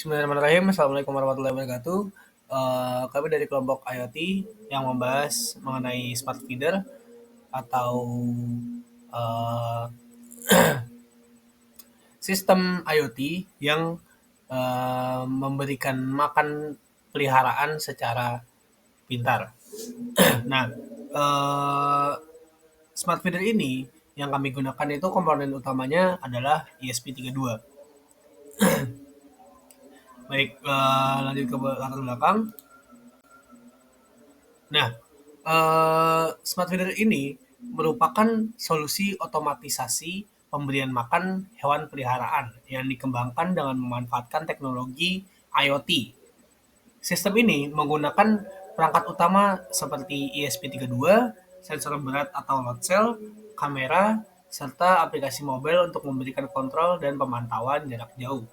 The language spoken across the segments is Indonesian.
Bismillahirrahmanirrahim. Assalamualaikum warahmatullahi wabarakatuh. Kami dari kelompok IoT yang membahas mengenai smart feeder atau uh, sistem IoT yang memberikan makan peliharaan secara pintar. Nah, uh, smart feeder ini yang kami gunakan itu komponen utamanya adalah ESP32. Baik, lanjut ke latar belakang. Nah, smart feeder ini merupakan solusi otomatisasi pemberian makan hewan peliharaan yang dikembangkan dengan memanfaatkan teknologi IoT. Sistem ini menggunakan perangkat utama seperti ESP32, sensor berat atau load cell, kamera, serta aplikasi mobile untuk memberikan kontrol dan pemantauan jarak jauh.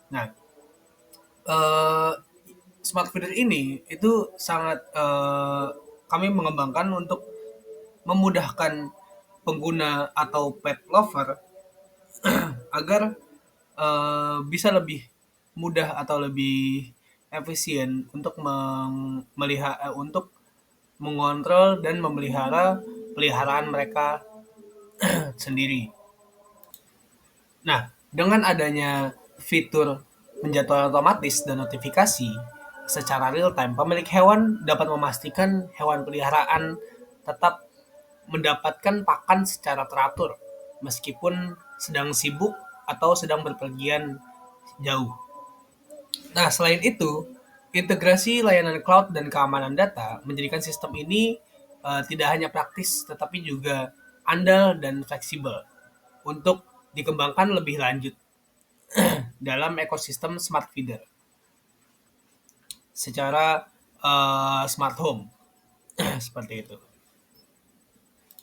Nah, eh, smart feeder ini itu sangat kami mengembangkan untuk memudahkan pengguna atau pet lover agar bisa lebih mudah atau lebih efisien untuk melihat untuk mengontrol dan memelihara peliharaan mereka sendiri. Nah, dengan adanya fitur penjadwalan otomatis dan notifikasi secara real time, pemilik hewan dapat memastikan hewan peliharaan tetap mendapatkan pakan secara teratur meskipun sedang sibuk atau sedang berpergian jauh. Nah, selain itu, integrasi layanan cloud dan keamanan data menjadikan sistem ini tidak hanya praktis tetapi juga andal dan fleksibel untuk dikembangkan lebih lanjut dalam ekosistem smart feeder secara smart home seperti itu.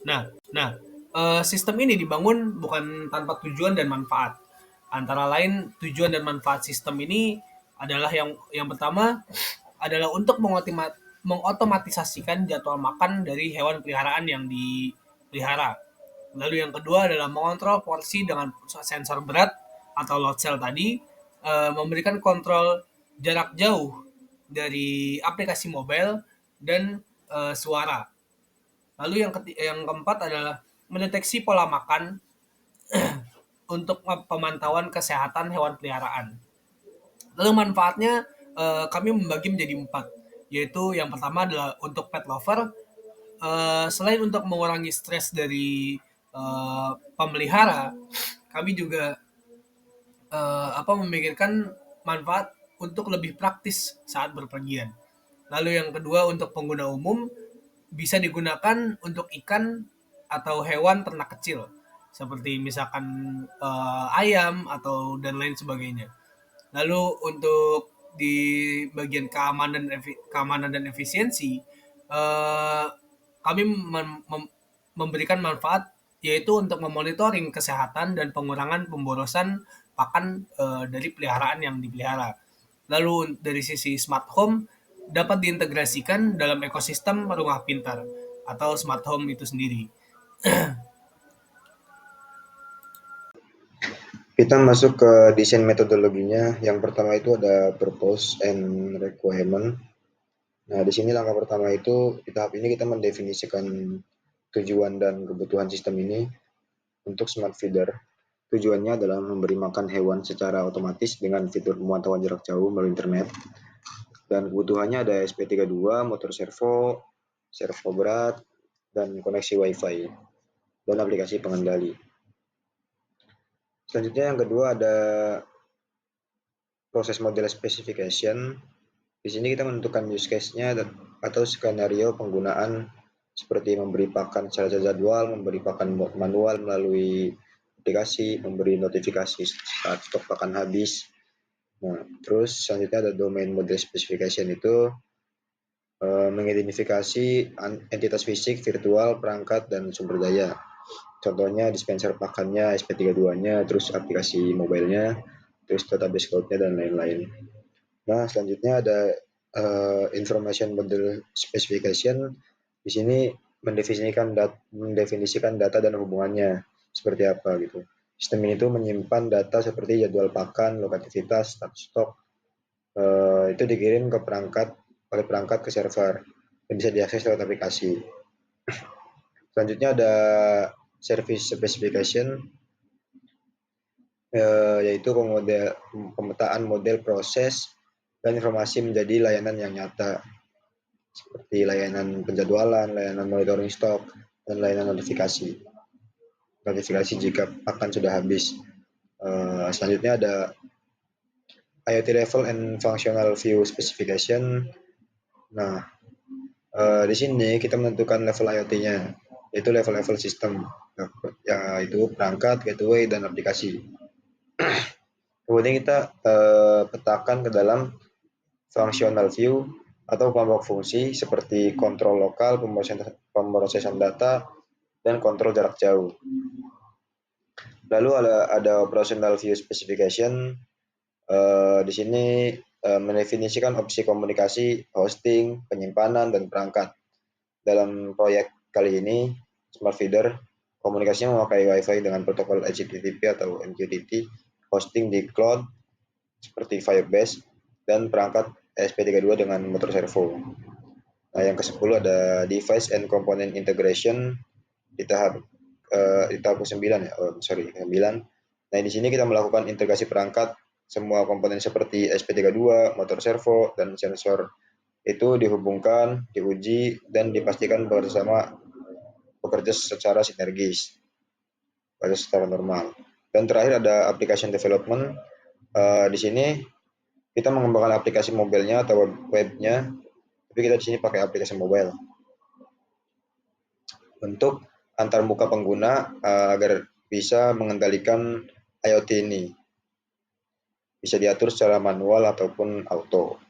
Nah, sistem ini dibangun bukan tanpa tujuan dan manfaat. Antara lain tujuan dan manfaat sistem ini adalah yang pertama adalah untuk mengotomatisasikan jadwal makan dari hewan peliharaan yang dipelihara. Lalu yang kedua adalah mengontrol porsi dengan sensor berat atau load cell tadi, memberikan kontrol jarak jauh dari aplikasi mobile dan suara. Lalu yang keempat adalah mendeteksi pola makan untuk pemantauan kesehatan hewan peliharaan. Lalu manfaatnya kami membagi menjadi empat, yaitu yang pertama adalah untuk pet lover. Selain untuk mengurangi stres dari pemelihara, kami juga memikirkan manfaat untuk lebih praktis saat berpergian. Lalu yang kedua untuk pengguna umum bisa digunakan untuk ikan atau hewan ternak kecil seperti misalkan ayam atau dan lain sebagainya. Lalu untuk di bagian keamanan dan efisiensi, eh, kami memberikan manfaat yaitu untuk memonitoring kesehatan dan pengurangan pemborosan pakan dari peliharaan yang dipelihara. Lalu dari sisi smart home dapat diintegrasikan dalam ekosistem rumah pintar atau smart home itu sendiri. Kita masuk ke desain metodologinya. Yang pertama itu ada purpose and requirement. Nah, di sini langkah pertama itu di tahap ini kita mendefinisikan tujuan dan kebutuhan sistem ini untuk smart feeder. Tujuannya adalah memberi makan hewan secara otomatis dengan fitur pemantauan jarak jauh melalui internet. Dan kebutuhannya ada SP32, motor servo, servo berat, dan koneksi WiFi, dan aplikasi pengendali. Selanjutnya yang kedua ada proses model specification. Di sini kita menentukan use case-nya atau skenario penggunaan seperti memberi pakan secara jadwal, memberi pakan manual melalui aplikasi, memberi notifikasi saat stok pakan habis. Nah, terus selanjutnya ada domain model specification itu mengidentifikasi entitas fisik, virtual, perangkat, dan sumber daya. Contohnya dispenser pakannya, SP32-nya, terus aplikasi mobile-nya, terus database cloud-nya, dan lain-lain. Nah, selanjutnya ada information model specification. Di sini mendefinisikan data dan hubungannya seperti apa gitu. Sistem ini tuh menyimpan data seperti jadwal pakan, lokativitas, status stok, Itu dikirim ke perangkat oleh perangkat ke server dan bisa diakses lewat aplikasi. Selanjutnya ada service specification, yaitu pemetaan model proses dan informasi menjadi layanan yang nyata, seperti layanan penjadwalan, layanan monitoring stok, dan layanan notifikasi. Notifikasi jika akan sudah habis. Selanjutnya ada IoT level and functional view specification. Nah, di sini kita menentukan level IoT-nya, yaitu level-level sistem, yaitu perangkat, gateway, dan aplikasi. Kemudian kita petakan ke dalam functional view atau kelompok fungsi seperti kontrol lokal, pemrosesan data, dan kontrol jarak jauh. Lalu ada operational view specification. Di sini mendefinisikan opsi komunikasi, hosting, penyimpanan, dan perangkat. Dalam proyek kali ini, Smart Feeder komunikasinya memakai Wi-Fi dengan protokol HTTP atau MQTT, hosting di cloud seperti Firebase, dan perangkat ESP32 dengan motor servo. Nah, yang ke-10 ada device and component integration di tahap ke-9 ya. Oh, sorry, ke-9. Nah, di sini kita melakukan integrasi perangkat semua komponen seperti ESP32, motor servo, dan sensor itu dihubungkan, diuji, dan dipastikan bersama bekerja secara sinergis, bekerja secara normal. Dan terakhir ada application development. Di sini kita mengembangkan aplikasi mobilenya atau webnya, tapi kita di sini pakai aplikasi mobile untuk antar muka pengguna agar bisa mengendalikan IoT ini. Bisa diatur secara manual ataupun auto.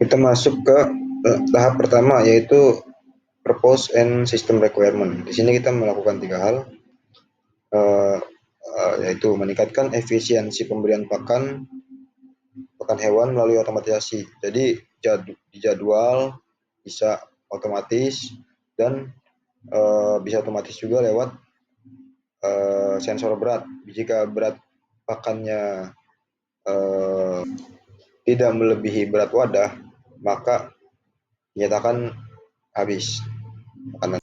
Kita masuk ke tahap pertama, yaitu purpose and system requirement. Di sini kita melakukan 3 hal, yaitu meningkatkan efisiensi pemberian pakan hewan melalui otomatisasi. Jadi dijadwal bisa otomatis dan bisa otomatis juga lewat sensor berat. Jika berat pakannya tidak melebihi berat wadah, maka dinyatakan habis makanan.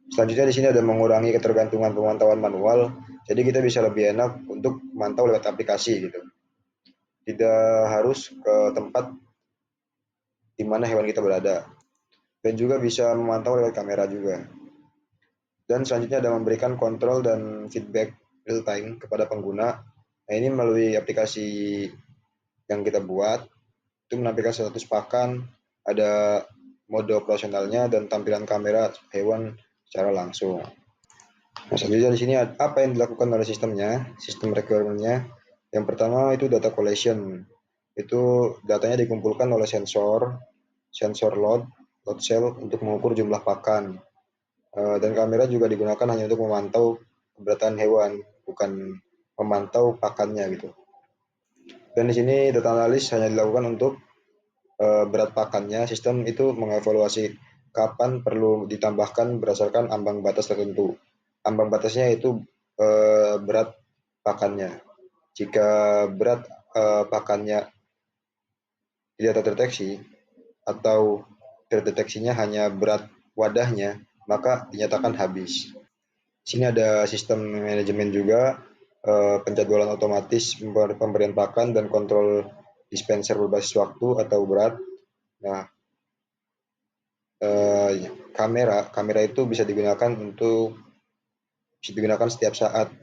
Selanjutnya di sini ada mengurangi ketergantungan pemantauan manual. Jadi kita bisa lebih enak untuk memantau lewat aplikasi gitu. Tidak harus ke tempat di mana hewan kita berada. Dan juga bisa memantau lewat kamera juga. Dan selanjutnya ada memberikan kontrol dan feedback real time kepada pengguna. Nah, ini melalui aplikasi yang kita buat itu menampilkan status pakan, ada mode operasionalnya dan tampilan kamera hewan secara langsung. Nah, selanjutnya di sini apa yang dilakukan oleh sistemnya, sistem requirement-nya. Yang pertama itu data collection. Itu datanya dikumpulkan oleh sensor load cell untuk mengukur jumlah pakan. Dan kamera juga digunakan hanya untuk memantau keberatan hewan, bukan memantau pakannya gitu. Dan di sini data analis hanya dilakukan untuk berat pakannya. Sistem itu mengevaluasi kapan perlu ditambahkan berdasarkan ambang batas tertentu. Ambang batasnya itu berat pakannya. Jika berat pakannya tidak terdeteksi atau terdeteksinya hanya berat wadahnya, maka dinyatakan habis. Sini ada sistem manajemen juga, penjadwalan otomatis pemberian pakan dan kontrol dispenser berbasis waktu atau berat. Nah, kamera itu bisa digunakan setiap saat.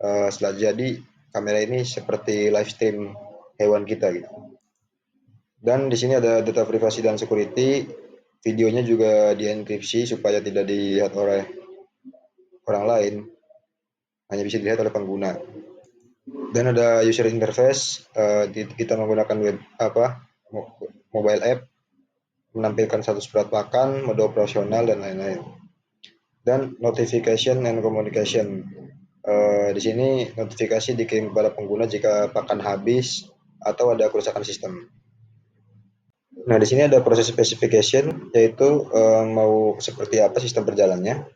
Setelah jadi kamera ini seperti live stream hewan kita gitu. Dan di sini ada data privasi dan security. Videonya juga dienkripsi supaya tidak dilihat oleh orang lain, hanya bisa dilihat oleh pengguna. Dan ada user interface, kita menggunakan mobile app, menampilkan status berat pakan, mode operasional dan lain-lain. Dan notification and communication. Di sini notifikasi dikirim kepada pengguna jika pakan habis atau ada kerusakan sistem. Nah, di sini ada proses specification, yaitu mau seperti apa sistem berjalannya.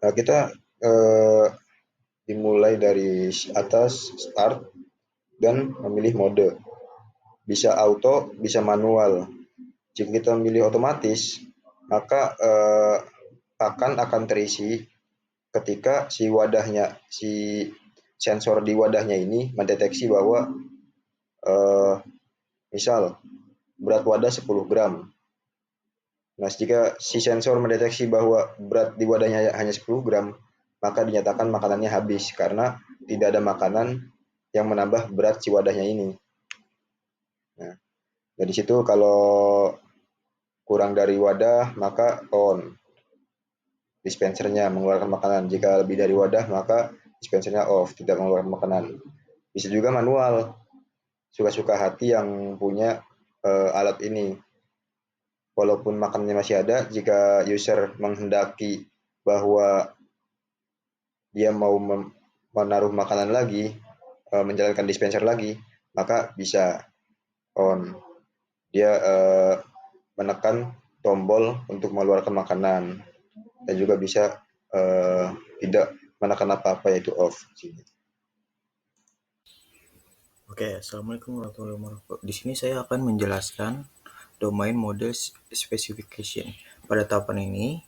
Nah, kita dimulai dari atas start. dan memilih mode. Bisa auto, bisa manual. Jika kita memilih otomatis, maka pakan akan terisi ketika si sensor di wadahnya ini mendeteksi bahwa eh, misal berat wadah 10 gram. Nah, jika si sensor mendeteksi bahwa berat di wadahnya hanya 10 gram, maka dinyatakan makanannya habis karena tidak ada makanan yang menambah berat si wadahnya ini. Nah, dari situ kalau kurang dari wadah, maka on dispensernya mengeluarkan makanan. Jika lebih dari wadah, maka dispensernya off, tidak mengeluarkan makanan. Bisa juga manual, suka-suka hati yang punya alat ini. Walaupun makanannya masih ada, jika user menghendaki bahwa dia mau menaruh makanan lagi, menjalankan dispenser lagi, maka bisa on. Dia menekan tombol untuk mengeluarkan makanan dan juga bisa tidak menekan apa-apa, yaitu off. Oke, Assalamualaikum warahmatullahi wabarakatuh. Di sini saya akan menjelaskan domain model specification. Pada tahapan ini,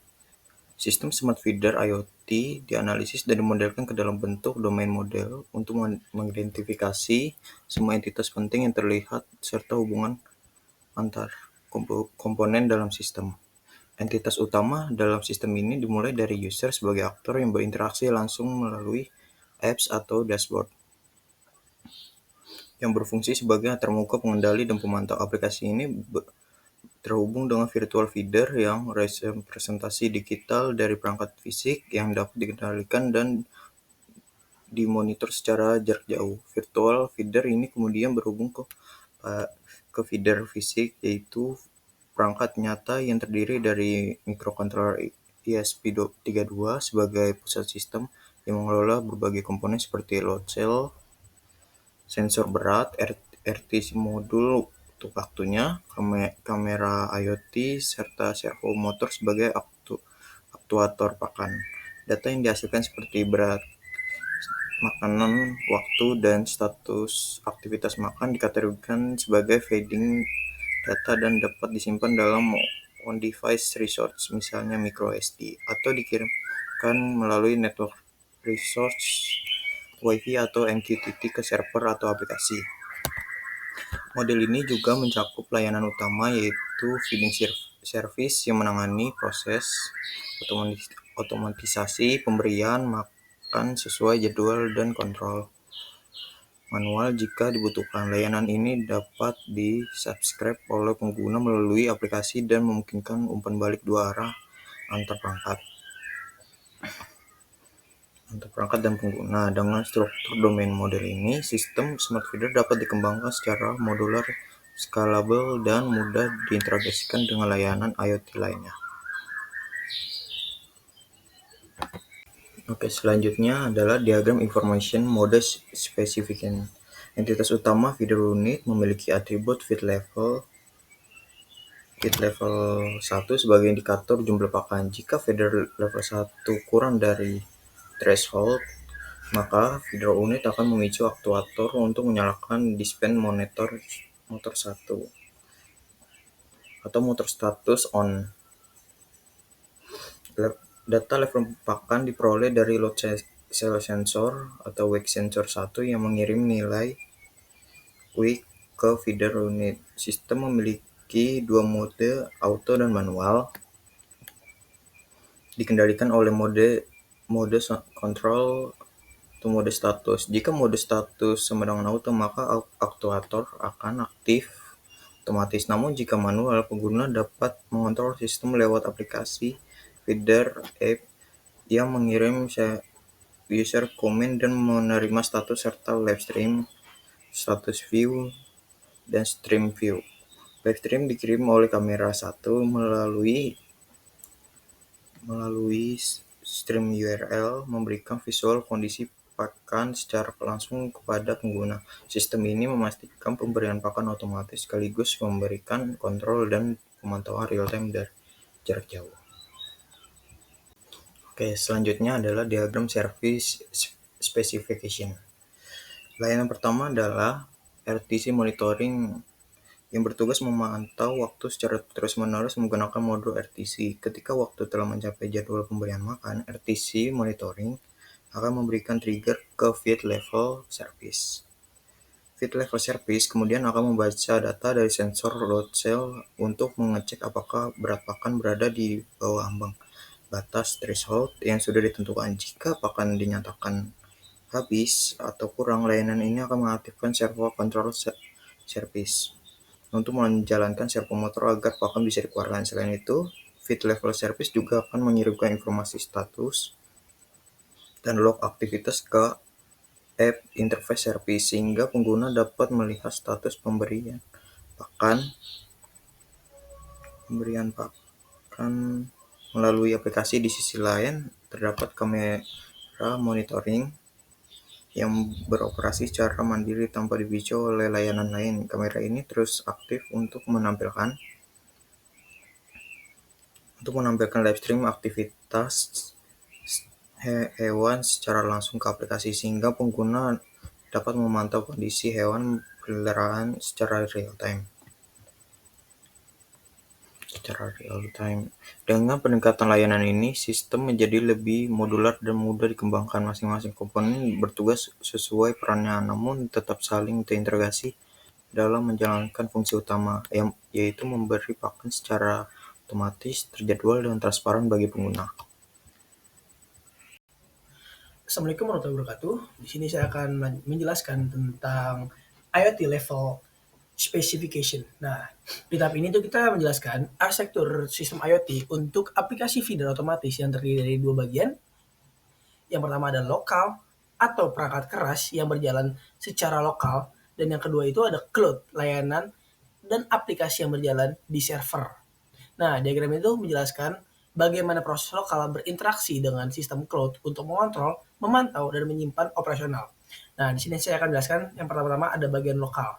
sistem smart feeder IoT dianalisis dan dimodelkan ke dalam bentuk domain model untuk mengidentifikasi semua entitas penting yang terlihat serta hubungan antar komponen dalam sistem. Entitas utama dalam sistem ini dimulai dari user sebagai aktor yang berinteraksi langsung melalui apps atau dashboard, yang berfungsi sebagai antarmuka pengendali dan pemantau. Aplikasi ini terhubung dengan virtual feeder yang representasi digital dari perangkat fisik yang dapat dikendalikan dan dimonitor secara jarak jauh. Virtual feeder ini kemudian berhubung ke feeder fisik, yaitu perangkat nyata yang terdiri dari microcontroller ESP32 sebagai pusat sistem yang mengelola berbagai komponen seperti load cell, sensor berat, RTC modul untuk waktunya, kamera IoT, serta servo motor sebagai aktuator pakan. Data yang dihasilkan seperti berat makanan, waktu, dan status aktivitas makan dikategorikan sebagai feeding data dan dapat disimpan dalam on-device resource, misalnya microSD, atau dikirimkan melalui network resource Wi-Fi atau MQTT ke server atau aplikasi. Model ini juga mencakup layanan utama, yaitu feeding service yang menangani proses otomatisasi pemberian makan sesuai jadwal dan kontrol manual jika dibutuhkan. Layanan ini dapat di-subscribe oleh pengguna melalui aplikasi dan memungkinkan umpan balik dua arah antar perangkat dan pengguna. Dengan struktur domain model ini, sistem smart feeder dapat dikembangkan secara modular, scalable, dan mudah diintegrasikan dengan layanan IoT lainnya. Oke, selanjutnya adalah diagram information mode specification. Entitas utama feeder unit memiliki atribut feed level 1 sebagai indikator jumlah pakan. Jika feeder level 1 kurang dari threshold, maka feeder unit akan memicu aktuator untuk menyalakan dispense motor 1 atau motor status on. Data level pakan diperoleh dari load cell sensor atau wake sensor 1 yang mengirim nilai wake ke feeder unit. Sistem memiliki dua mode, auto dan manual, dikendalikan oleh mode control atau mode status. Jika mode status sama dengan auto, maka aktuator akan aktif otomatis. Namun jika manual, pengguna dapat mengontrol sistem lewat aplikasi feeder app yang mengirim user comment dan menerima status serta live stream, status view, dan stream view. Live stream dikirim oleh kamera 1 melalui stream URL, memberikan visual kondisi pakan secara langsung kepada pengguna. Sistem ini memastikan pemberian pakan otomatis sekaligus memberikan kontrol dan pemantauan real-time dari jarak jauh. Oke, selanjutnya adalah diagram service specification. Layanan pertama adalah RTC Monitoring yang bertugas memantau waktu secara terus-menerus menggunakan modul RTC. Ketika waktu telah mencapai jadwal pemberian makan, RTC Monitoring akan memberikan trigger ke feed level service. Feed level service kemudian akan membaca data dari sensor load cell untuk mengecek apakah berat pakan berada di bawah ambang batas threshold yang sudah ditentukan. Jika pakan dinyatakan habis atau kurang, layanan ini akan mengaktifkan servo control service untuk menjalankan servo motor agar pakan bisa dikeluarkan. Selain itu, feed level service juga akan mengirimkan informasi status dan log aktivitas ke app interface service sehingga pengguna dapat melihat status pemberian pakan melalui aplikasi. Di sisi lain, terdapat kamera monitoring yang beroperasi secara mandiri tanpa dipicu oleh layanan lain. Kamera ini terus aktif untuk menampilkan live stream aktivitas hewan secara langsung ke aplikasi sehingga pengguna dapat memantau kondisi hewan peliharaan secara real time. Dengan peningkatan layanan ini, sistem menjadi lebih modular dan mudah dikembangkan. Masing-masing komponen bertugas sesuai perannya, namun tetap saling terintegrasi dalam menjalankan fungsi utama, yaitu memberi pakan secara otomatis, terjadwal, dan transparan bagi pengguna. Assalamualaikum warahmatullahi wabarakatuh. Di sini saya akan menjelaskan tentang IoT level specification. Nah, di tahap ini tuh kita menjelaskan arsitektur sistem IoT untuk aplikasi feeder otomatis yang terdiri dari dua bagian. Yang pertama ada lokal atau perangkat keras yang berjalan secara lokal, dan yang kedua itu ada cloud, layanan dan aplikasi yang berjalan di server. Nah, diagram itu menjelaskan bagaimana proses lokal berinteraksi dengan sistem cloud untuk mengontrol, memantau, dan menyimpan operasional. Nah, di sini saya akan jelaskan yang pertama-tama ada bagian lokal.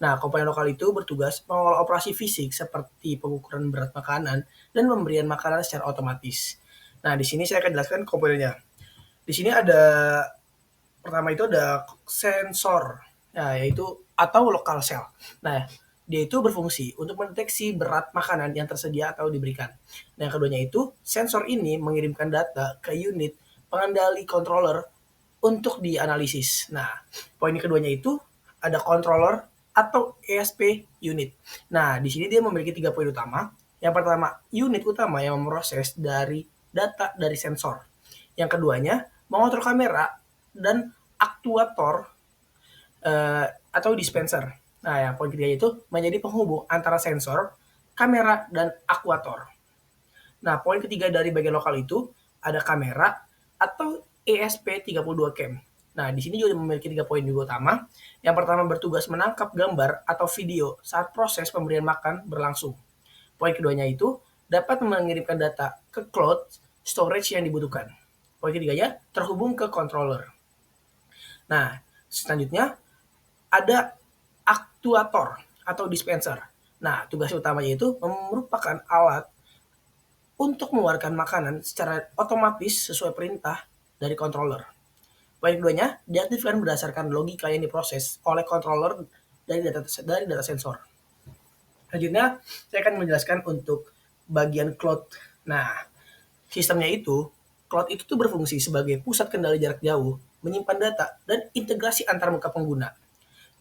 Nah, komponen lokal itu bertugas mengelola operasi fisik seperti pengukuran berat makanan dan pemberian makanan secara otomatis. Nah, di sini saya akan jelaskan komponennya. Di sini ada pertama itu ada sensor, nah, yaitu atau local cell. Nah, dia itu berfungsi untuk mendeteksi berat makanan yang tersedia atau diberikan. Nah, yang keduanya itu sensor ini mengirimkan data ke unit pengendali controller untuk dianalisis. Nah, poin keduanya itu ada controller atau ESP unit. Nah, di sini dia memiliki 3 poin utama. Yang pertama, unit utama yang memproses dari data dari sensor. Yang keduanya, mengontrol kamera dan aktuator atau dispenser. Nah, yang poin ketiga itu menjadi penghubung antara sensor, kamera, dan aktuator. Nah, poin ketiga dari bagian lokal itu ada kamera atau ESP32 cam. Nah, di sini juga memiliki 3 poin juga utama. Yang pertama bertugas menangkap gambar atau video saat proses pemberian makan berlangsung. Poin keduanya itu dapat mengirimkan data ke cloud storage yang dibutuhkan. Poin ketiganya terhubung ke controller. Nah, selanjutnya ada aktuator atau dispenser. Nah, tugas utamanya itu merupakan alat untuk mengeluarkan makanan secara otomatis sesuai perintah dari controller. Poin keduanya diaktifkan berdasarkan logika yang diproses oleh controller dari data sensor. Selanjutnya, saya akan menjelaskan untuk bagian cloud. Nah, sistemnya itu, cloud itu tuh berfungsi sebagai pusat kendali jarak jauh, menyimpan data, dan integrasi antar muka pengguna.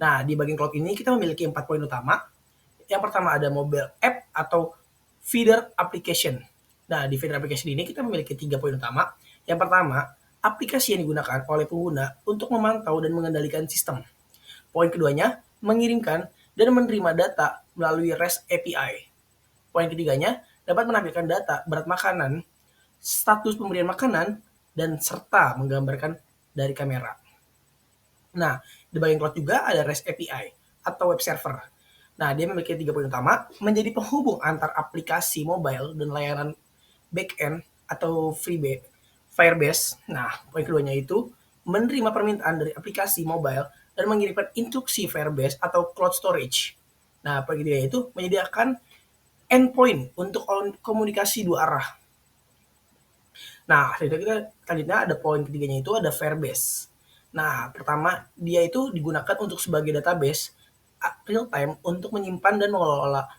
Nah, di bagian cloud ini kita memiliki 4 poin utama. Yang pertama ada mobile app atau feeder application. Nah, di feeder application ini kita memiliki 3 poin utama. Yang pertama, aplikasi yang digunakan oleh pengguna untuk memantau dan mengendalikan sistem. Poin keduanya, mengirimkan dan menerima data melalui REST API. Poin ketiganya, dapat menampilkan data berat makanan, status pemberian makanan, dan serta menggambarkan dari kamera. Nah, di bagian cloud juga ada REST API atau web server. Nah, dia memiliki 3 poin utama, menjadi penghubung antar aplikasi mobile dan layanan backend atau Firebase. Nah, poin keduanya itu menerima permintaan dari aplikasi mobile dan mengirimkan instruksi Firebase atau cloud storage. Nah, poin ketiga itu menyediakan endpoint untuk komunikasi dua arah. Nah, selanjutnya ada poin ketiganya itu ada Firebase. Nah, pertama, dia itu digunakan untuk sebagai database real time untuk menyimpan dan mengelola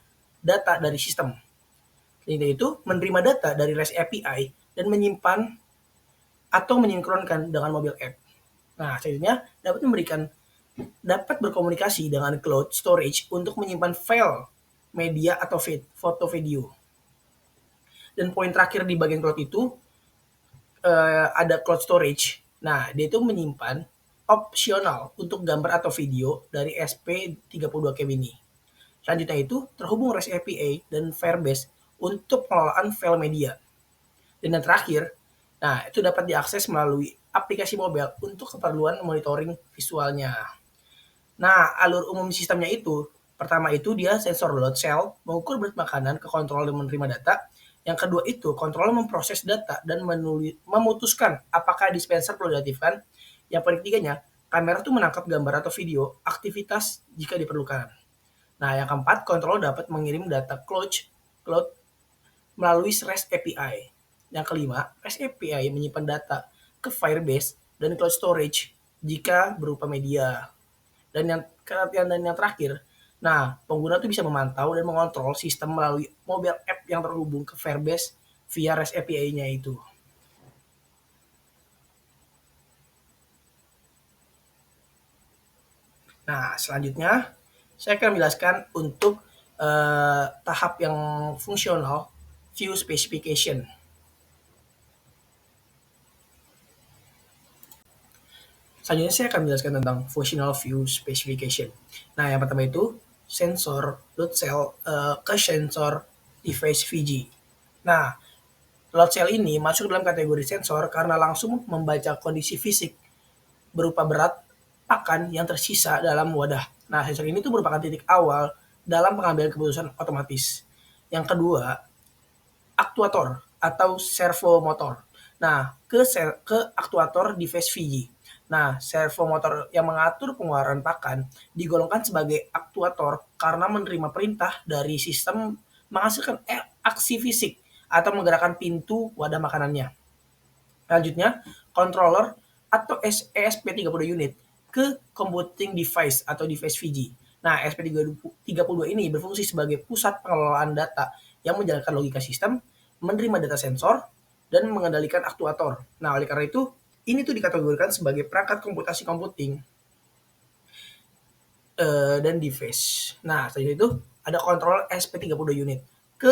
data dari sistem. Sehingga itu menerima data dari REST API dan menyimpan atau menyinkronkan dengan mobile app. Nah, selanjutnya dapat berkomunikasi dengan cloud storage untuk menyimpan file media atau foto video. Dan poin terakhir di bagian cloud itu ada cloud storage. Nah, dia itu menyimpan opsional untuk gambar atau video dari SP32KB ini. Selanjutnya itu terhubung REST API dan Firebase untuk pengelolaan file media. Dan yang terakhir, nah itu dapat diakses melalui aplikasi mobile untuk keperluan monitoring visualnya. Nah, alur umum sistemnya itu, pertama itu dia sensor load cell, mengukur berat makanan ke kontrol dan menerima data. Yang kedua itu, kontrol memproses data dan memutuskan apakah dispenser perlu diaktifkan. Yang paling ketiganya, kamera itu menangkap gambar atau video aktivitas jika diperlukan. Nah, yang keempat, kontrol dapat mengirim data cloud melalui REST API. Yang kelima, REST API menyimpan data ke Firebase dan cloud storage jika berupa media. Dan yang terakhir, nah pengguna tuh bisa memantau dan mengontrol sistem melalui mobile app yang terhubung ke Firebase via REST API-nya itu. Nah, selanjutnya saya akan menjelaskan untuk tahap yang fungsional, view specification. Selanjutnya saya akan menjelaskan tentang functional view specification. Nah, yang pertama itu sensor load cell ke sensor device VG. Nah, load cell ini masuk dalam kategori sensor karena langsung membaca kondisi fisik berupa berat pakan yang tersisa dalam wadah. Nah, sensor ini tuh merupakan titik awal dalam pengambilan keputusan otomatis. Yang kedua, aktuator atau servo motor. Nah, ke aktuator device VG. Nah, servo motor yang mengatur pengeluaran pakan digolongkan sebagai aktuator karena menerima perintah dari sistem menghasilkan aksi fisik atau menggerakkan pintu wadah makanannya. Selanjutnya, controller atau ESP32 unit ke computing device atau device VG. Nah, ESP32 ini berfungsi sebagai pusat pengelolaan data yang menjalankan logika sistem, menerima data sensor, dan mengendalikan aktuator. Nah, oleh karena itu, ini tuh dikategorikan sebagai perangkat komputasi computing dan device. Nah, selanjutnya itu ada kontrol SP32 unit ke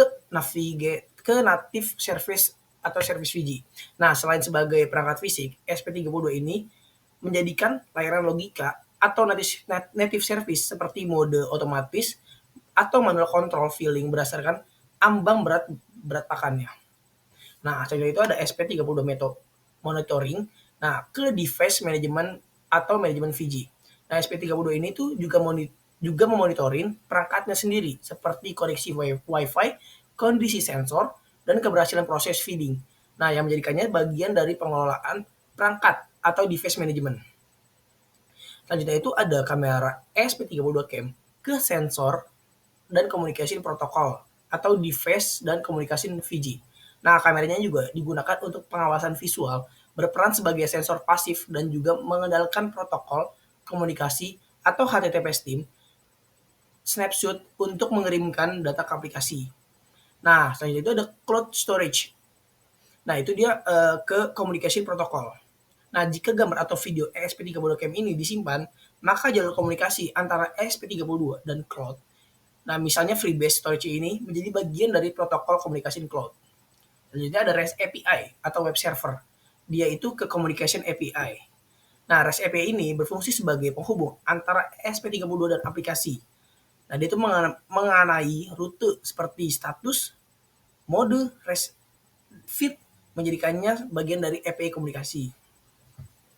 native service atau service VG. Nah, selain sebagai perangkat fisik, SP32 ini menjadikan layanan logika atau native service seperti mode otomatis atau manual control filling berdasarkan ambang berat pakannya. Nah, selanjutnya itu ada SP32 monitoring. Nah, ke device management atau manajemen VG. Nah, SP32 ini tuh juga memonitoring perangkatnya sendiri seperti koneksi Wi-Fi, kondisi sensor, dan keberhasilan proses feeding. Nah, yang menjadikannya bagian dari pengelolaan perangkat atau device management. Selanjutnya itu ada kamera ESP32 cam ke sensor dan komunikasi protokol atau device dan komunikasi VG. Nah, kameranya juga digunakan untuk pengawasan visual, berperan sebagai sensor pasif dan juga mengendalikan protokol komunikasi atau HTTP stream snapshot untuk mengirimkan data ke aplikasi. Nah, selanjutnya itu ada cloud storage. Nah, itu dia ke communication protocol. Nah, jika gambar atau video ESP32 cam ini disimpan, maka jalur komunikasi antara ESP32 dan cloud. Nah, misalnya FreeBSD storage ini menjadi bagian dari protokol komunikasi cloud. Selanjutnya ada REST API atau web server. Dia itu ke communication API. Nah, REST API ini berfungsi sebagai penghubung antara ESP32 dan aplikasi. Nah, dia itu mengenai rute seperti status, mode, REST feed, menjadikannya bagian dari API komunikasi.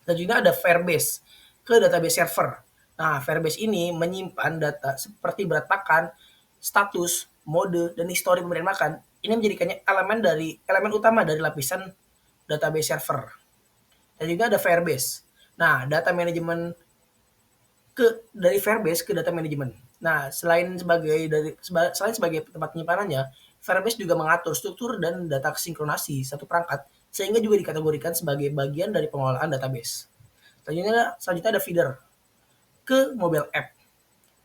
Selanjutnya ada Firebase ke database server. Nah, Firebase ini menyimpan data seperti berat pakan, status, mode, dan histori pemberian makan. Ini menjadikannya elemen utama dari lapisan database server. Dan juga ada Firebase. Nah, data manajemen dari Firebase ke data manajemen. Nah, selain sebagai tempat penyimpanannya, Firebase juga mengatur struktur dan data sinkronasi satu perangkat, sehingga juga dikategorikan sebagai bagian dari pengelolaan database. Selanjutnya ada feeder ke mobile app.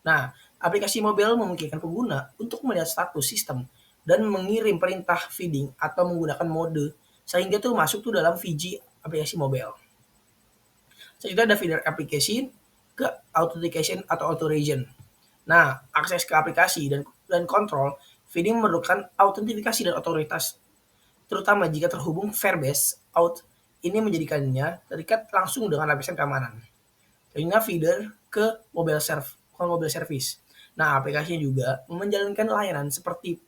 Nah, aplikasi mobile memungkinkan pengguna untuk melihat status sistem dan mengirim perintah feeding atau menggunakan mode sehingga tuh masuk tuh dalam VG aplikasi mobile. Selanjutnya ada feeder application ke authentication atau auto region. Nah, akses ke aplikasi dan kontrol feeding memerlukan autentifikasi dan otoritas, terutama jika terhubung Firebase Auth. Ini menjadikannya terikat langsung dengan lapisan keamanan. Selanjutnya feeder ke mobile service. Nah, aplikasinya juga menjalankan layanan seperti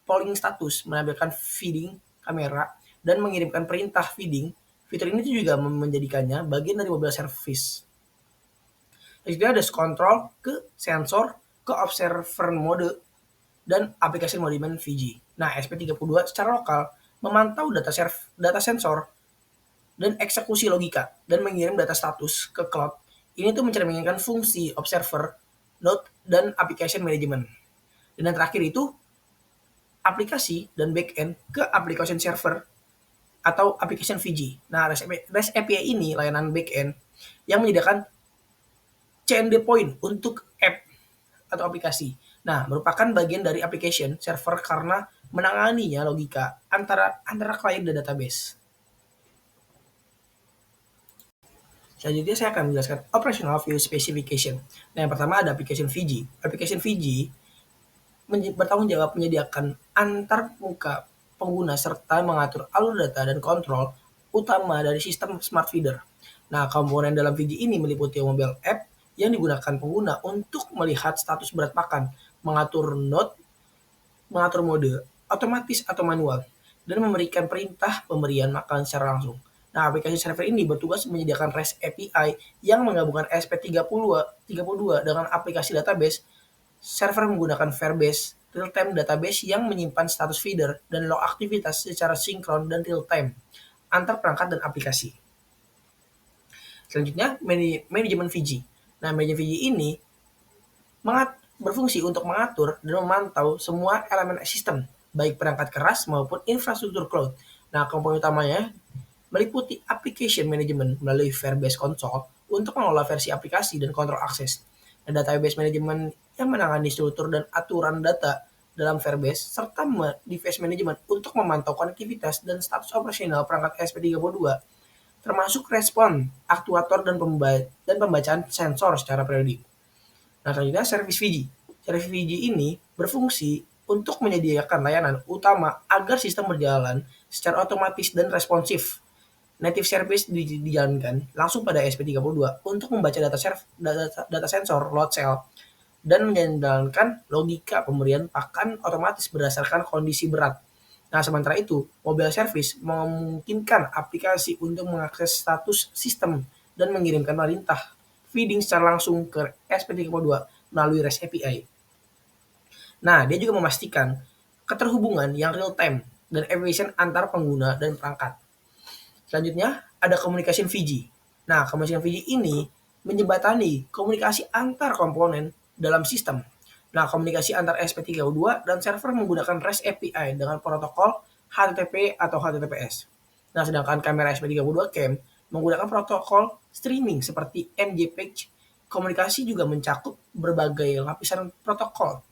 polling status, menampilkan feeding kamera, dan mengirimkan perintah feeding. Fitur ini juga menjadikannya bagian dari mobile service. Selanjutnya ada control ke sensor, ke observer mode, dan aplikasi manajemen VG. Nah, SP32 secara lokal memantau data sensor dan eksekusi logika dan mengirim data status ke cloud. Ini tuh mencerminkan fungsi observer, node, dan application management. Dan yang terakhir itu aplikasi dan backend ke application server atau application VG. Nah, REST API ini layanan backend yang menyediakan CND point untuk app atau aplikasi. Nah, merupakan bagian dari application server karena menanganinya logika antara klien dan database. Selanjutnya saya akan menjelaskan operational view specification. Nah, yang pertama ada application VG. Application VG bertanggung jawab menyediakan antar muka pengguna serta mengatur alur data dan kontrol utama dari sistem smart feeder. Nah, komponen dalam VG ini meliputi mobile app yang digunakan pengguna untuk melihat status berat makan, mengatur node, mengatur mode, otomatis atau manual, dan memberikan perintah pemberian makan secara langsung. Nah, aplikasi server ini bertugas menyediakan REST API yang menggabungkan SP32 dengan aplikasi database. Server menggunakan Firebase real-time database yang menyimpan status feeder dan log aktivitas secara sinkron dan real-time antar perangkat dan aplikasi. Selanjutnya, manajemen VG. Nah, manajemen VG ini berfungsi untuk mengatur dan memantau semua elemen sistem, baik perangkat keras maupun infrastruktur cloud. Nah, komponen utamanya meliputi application management melalui Firebase Console untuk mengelola versi aplikasi dan kontrol akses, dan database management yang menangani struktur dan aturan data dalam Firebase, serta device management untuk memantau konektivitas dan status operasional perangkat SP32, termasuk respon, aktuator, dan pembacaan sensor secara periodik. Nah, selanjutnya service VG. Service VG ini berfungsi untuk menyediakan layanan utama agar sistem berjalan secara otomatis dan responsif. Native service dijalankan langsung pada SP32 untuk membaca data sensor load cell dan menjalankan logika pemberian pakan otomatis berdasarkan kondisi berat. Nah, sementara itu, mobile service memungkinkan aplikasi untuk mengakses status sistem dan mengirimkan perintah feeding secara langsung ke SP32 melalui REST API. Nah, dia juga memastikan keterhubungan yang real time dan efisien antar pengguna dan perangkat. Selanjutnya, ada communication VG. Nah, communication VG ini menjembatani komunikasi antar komponen dalam sistem. Nah, komunikasi antar SP32 dan server menggunakan REST API dengan protokol HTTP atau HTTPS. Nah, sedangkan kamera SP32 Cam menggunakan protokol streaming seperti MJPEG. Komunikasi juga mencakup berbagai lapisan protokol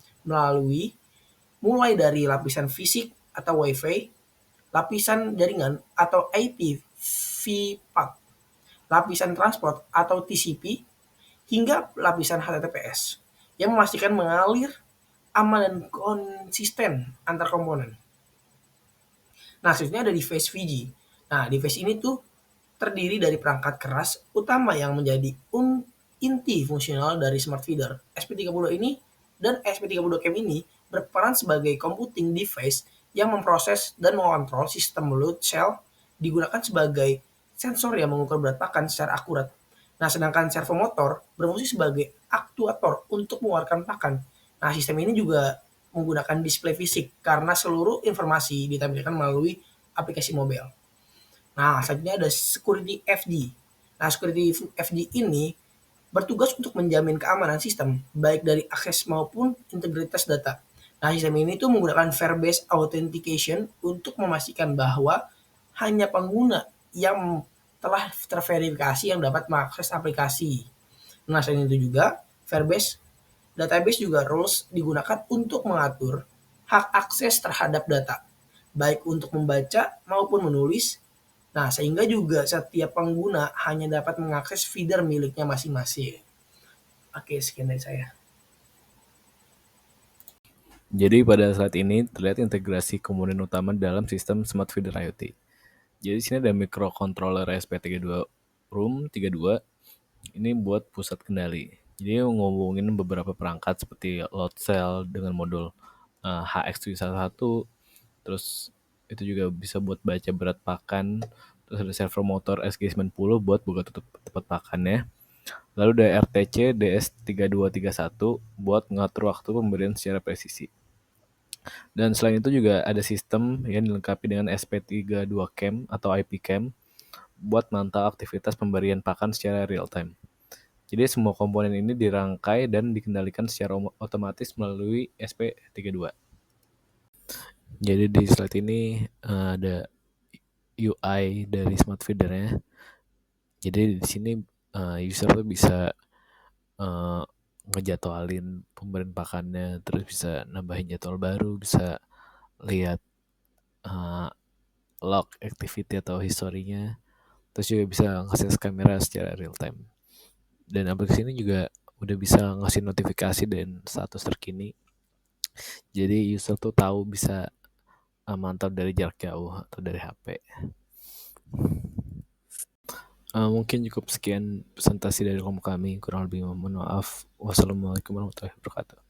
mulai dari lapisan fisik atau Wi-Fi, lapisan jaringan atau IPv4, lapisan transport atau TCP, hingga lapisan HTTPS yang memastikan mengalir aman dan konsisten antar komponen. Nah, selanjutnya ada device VG. Nah, device ini tuh terdiri dari perangkat keras utama yang menjadi inti fungsional dari smart feeder. SP32 ini dan SP32 Cam ini berperan sebagai computing device yang memproses dan mengontrol sistem load cell, digunakan sebagai sensor yang mengukur berat pakan secara akurat. Nah, sedangkan servo motor berfungsi sebagai aktuator untuk mengeluarkan pakan. Nah, sistem ini juga menggunakan display fisik karena seluruh informasi ditampilkan melalui aplikasi mobile. Nah, selanjutnya ada security FD. Nah, security FD ini bertugas untuk menjamin keamanan sistem, baik dari akses maupun integritas data. Nah, sistem ini tuh menggunakan Firebase Authentication untuk memastikan bahwa hanya pengguna yang telah terverifikasi yang dapat mengakses aplikasi. Nah, selain itu juga Firebase database juga rules digunakan untuk mengatur hak akses terhadap data, baik untuk membaca maupun menulis. Nah, sehingga juga setiap pengguna hanya dapat mengakses feeder miliknya masing-masing. Oke, sekian dari saya. Jadi pada saat ini terlihat integrasi komponen utama dalam sistem Smart Feeder IoT. Jadi di sini ada microcontroller ESP32 Room 32. Ini buat pusat kendali. Jadi ngomongin beberapa perangkat seperti load cell dengan modul HX711. Terus itu juga bisa buat baca berat pakan. Terus ada servo motor SG90 buat buka tutup tempat pakannya. Lalu ada RTC DS3231 buat ngatur waktu pemberian secara presisi. Dan selain itu juga ada sistem yang dilengkapi dengan SP32 Cam atau IP Cam buat mantau aktivitas pemberian pakan secara real time. Jadi semua komponen ini dirangkai dan dikendalikan secara otomatis melalui SP32. Jadi di slide ini ada UI dari smart feedernya. Jadi di sini user tuh bisa ngejadwalin pemberian pakannya, terus bisa nambahin jadwal baru, bisa lihat log activity atau historinya, terus juga bisa ngakses kamera secara real time. Dan aplikasi ini juga udah bisa ngasih notifikasi dan status terkini. Jadi user tuh tahu bisa mantau dari jarak jauh atau dari HP. Mungkin cukup sekian presentasi dari kami. Kurang lebih mohon maaf. Wassalamualaikum warahmatullahi wabarakatuh.